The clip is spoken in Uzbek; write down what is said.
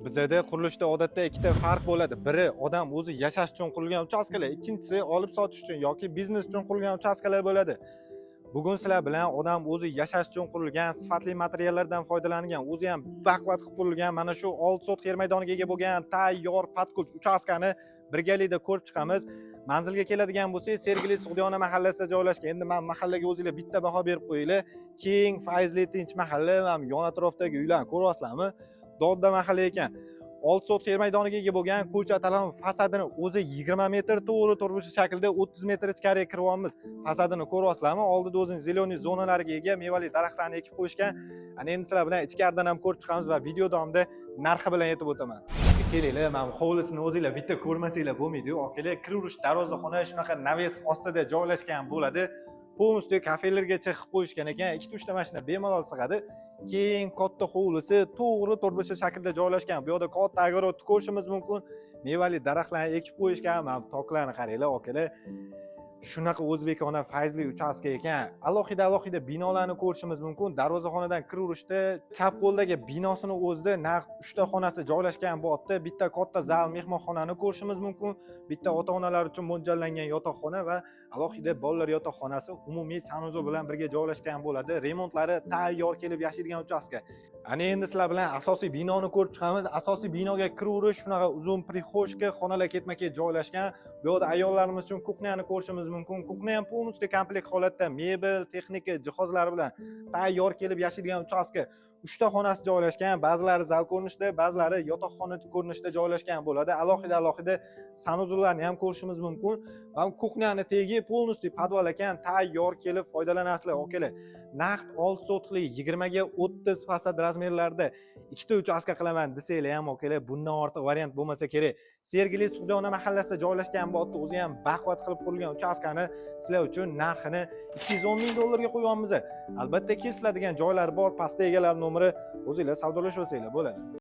Bizda qurilishda odatda ikkita farq bo'ladi. Biri odam o'zi yashash uchun qurilgan uchastkalar, ikkinchisi olib sotish uchun yoki biznes uchun qurilgan uchastkalar bo'ladi. Bugun sizlar bilan odam o'zi yashash uchun qurilgan, sifatli materiallardan foydalangan, o'zi ham baquvvat qilib qurilgan mana shu 6 sot yer maydoniga ega bo'lgan tayyor patkult uchastkani birgalikda ko'rib chiqamiz. Manzilga keladigan bo'lsak, Sergeli Sug'diyona mahallasida joylashgan. Endi men mahallaga o'zingizlar bitta baho berib qo'yinglar. Keng, fayzli, tinch mahalla, ham yon atrofdagi uylarni ko'ryapsizlarmi? Dodda mahalla ekan. 6 sot yer maydoniga ega bo'lgan ko'cha tarafı fasadini o'zi 20 metr to'g'ri turmushi shaklda 30 metr ichkariga kiryapmiz. Fasadini ko'ryapsizlarmi? Oldida o'zining zeleniy zonalariga ega mevali daraxtlarni ekib qo'yishgan. Ana endi sizlar bilan ichkaridan ham ko'rib chiqamiz va video davomida narxi bilan aytib o'taman. Kelinglar, mana hovlisini o'zingizlar bitta ko'rmasanglar bo'lmaydi-ku. Okelar, kirish darvozaxona shunaqa naves ostida joylashgan bo'ladi. Polностью kafelargacha qilib qo'yishgan ekan. 2-3 ta mashina bemalol sig'adi. Keng katta hovlisi to'g'ri to'rtburchak shaklda joylashgan. Bu yerda katta огород ko'rishimiz mumkin. Mevali daraxtlarni ekib qo'yishgan. Mana toklarni qaranglar, akalar. Shunaqa o'zbekona fayzli uchastka ekan. Alohida binolarni ko'rishimiz mumkin. Darvozaxonadan kiraverishda chap qo'ldagi binosini o'zida naq 3 ta xonasi joylashgan bu yerda. Bitta katta zal mehmonxonani ko'rishimiz mumkin. Bitta ota-onalar uchun mo'ljallangan yotoqxona va alohida bolalar yotoqxonasi umumiy sanuzo bilan birga joylashgan bo'ladi. Remontlari tayyor kelib yashaydigan uchastka. Ana endi sizlar bilan asosiy binoni ko'rib chiqamiz. Asosiy binoga kiraverish shunaqa uzun prixoshka xonalar ketma-ket joylashgan. Bu yerda ayollarimiz uchun kuxnyani ko'rishimiz mumkin. Kuxnya ham полностью komplekt holatda mebel, texnika jihozlari bilan tayyor kelib yashaydigan uchastka. 3 ta xonasi joylashgan, ba'zilari zal ko'rinishida, ba'zilari yotoqxona ko'rinishida joylashgan bo'ladi. Alohida sanuzolarni ham ko'rishimiz mumkin. Va kuxnyani tegi полностью podval ekan, tayyor kelib foydalanasizlar, okalar. Naqd 6 sotlik 20 ga 30 fasad razmerlarda ikkita uchastka qilaman desanglar ham, okalar, bundan ortiq variant bo'lmasa kerak. Sergeli Sug'diyona mahallasida joylashgan bu yerda o'zi ham baquvvat qilib qurilgan uchastkani sizlar uchun narxini 210 ming dollarga qo'yyapmiz. Albatta, kelishiladigan joylari bor, pastda egalar nomeri o'zingizlar savdolashaversanglar bo'ladi.